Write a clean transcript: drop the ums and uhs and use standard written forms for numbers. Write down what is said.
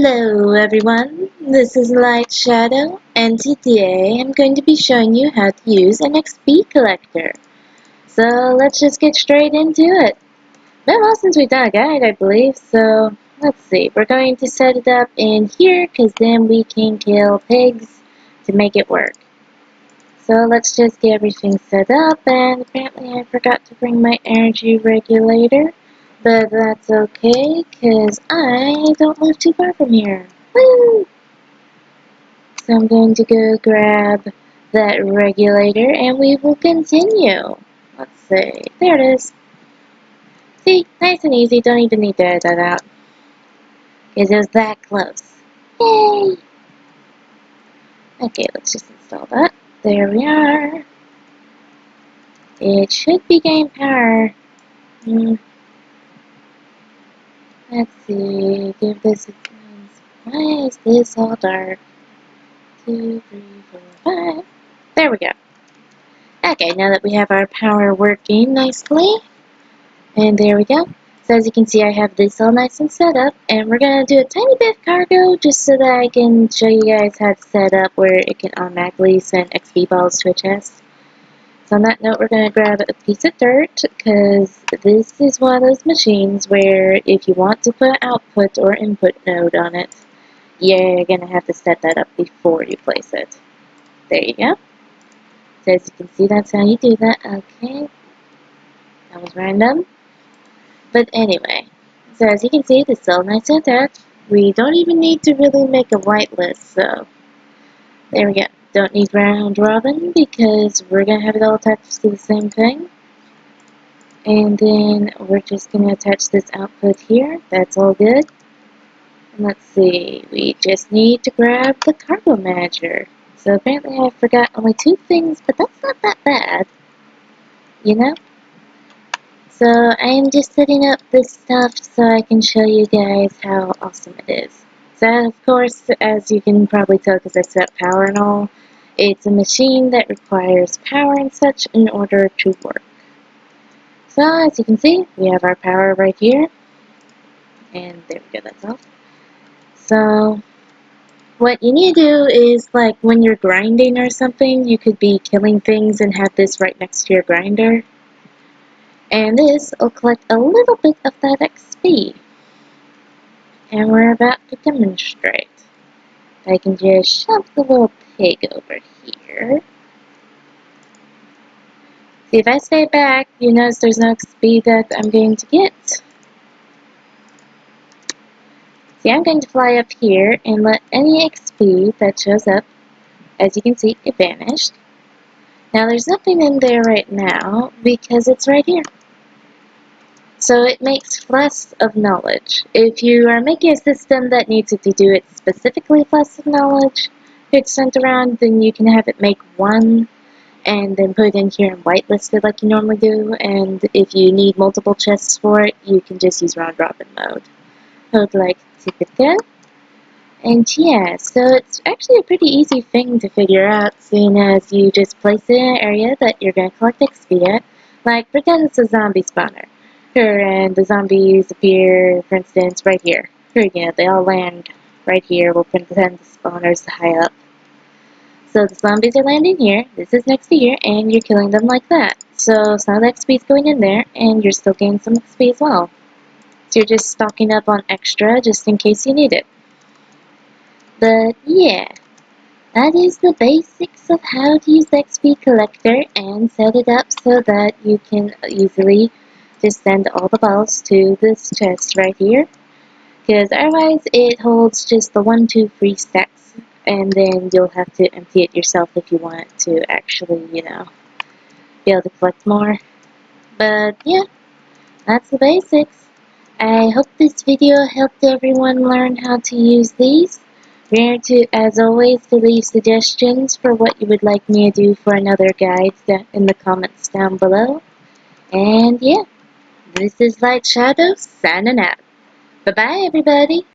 Hello everyone, this is Light Shadow, and today I'm going to be showing you how to use an XP collector. So let's just get straight into it. Been a while since we've done a guide, I believe, so let's see. We're going to set it up in here, because then we can kill pigs to make it work. So let's just get everything set up, and apparently I forgot to bring my energy regulator. But that's okay, because I don't live too far from here. Woo! So I'm going to go grab that regulator and we will continue. Let's see. There it is. See? Nice and easy. Don't even need to edit that out. Because it was that close. Yay! Okay, let's just install that. There we are. It should be gain power. Let's see. Give this a chance. Why is this all dark? 2, 3, 4, 5. There we go. Okay, now that we have our power working nicely, and there we go. So as you can see, I have this all nice and set up, and we're going to do a tiny bit of cargo just so that I can show you guys how to set up where it can automatically send XP balls to a chest. So on that note, we're going to grab a piece of dirt, because this is one of those machines where if you want to put an output or input node on it, you're going to have to set that up before you place it. There you go. So as you can see, that's how you do that. Okay. That was random. But anyway. So as you can see, this is all nice and attached. We don't even need to really make a whitelist, so there we go. Don't need round robin because we're going to have it all attached to the same thing. And then we're just going to attach this output here. That's all good. And let's see, we just need to grab the cargo manager. So apparently I forgot only 2 things, but that's not that bad, you know? So I am just setting up this stuff so I can show you guys how awesome it is. So of course, as you can probably tell because I set up power and all, it's a machine that requires power and such in order to work. So as you can see, we have our power right here. And there we go, that's off. So what you need to do is, like, when you're grinding or something, you could be killing things and have this right next to your grinder. And this will collect a little bit of that XP. And we're about to demonstrate. I can just shove the little pig over here. See, if I stay back, you notice there's no XP that I'm going to get. See, I'm going to fly up here and let any XP that shows up, as you can see, it vanished. Now there's nothing in there right now because it's right here. So it makes less of knowledge. If you are making a system that needs it to do it specifically less of knowledge, if it's sent around, then you can have it make 1 and then put it in here and whitelist it like you normally do. And if you need multiple chests for it, you can just use round robin mode. Code like Tipita. And yeah, so it's actually a pretty easy thing to figure out, seeing as you just place it in an area that you're going to collect XP at. Like, pretend it's a zombie spawner. Here, and the zombies appear, for instance, right here. Here again, they all land right here. We'll pretend the spawner's high up. So the zombies are landing here, this is next to here, and you're killing them like that. So some of the XP is going in there, and you're still getting some XP as well. So you're just stocking up on extra just in case you need it. But yeah, that is the basics of how to use the XP collector and set it up so that you can easily just send all the balls to this chest right here. Because otherwise it holds just the 1, 2, 3 stacks, and then you'll have to empty it yourself if you want to actually, you know, be able to collect more. But yeah, that's the basics. I hope this video helped everyone learn how to use these. Remember to, as always, to leave suggestions for what you would like me to do for another guide in the comments down below. And yeah, this is Light Shadow signing out. Bye-bye, everybody.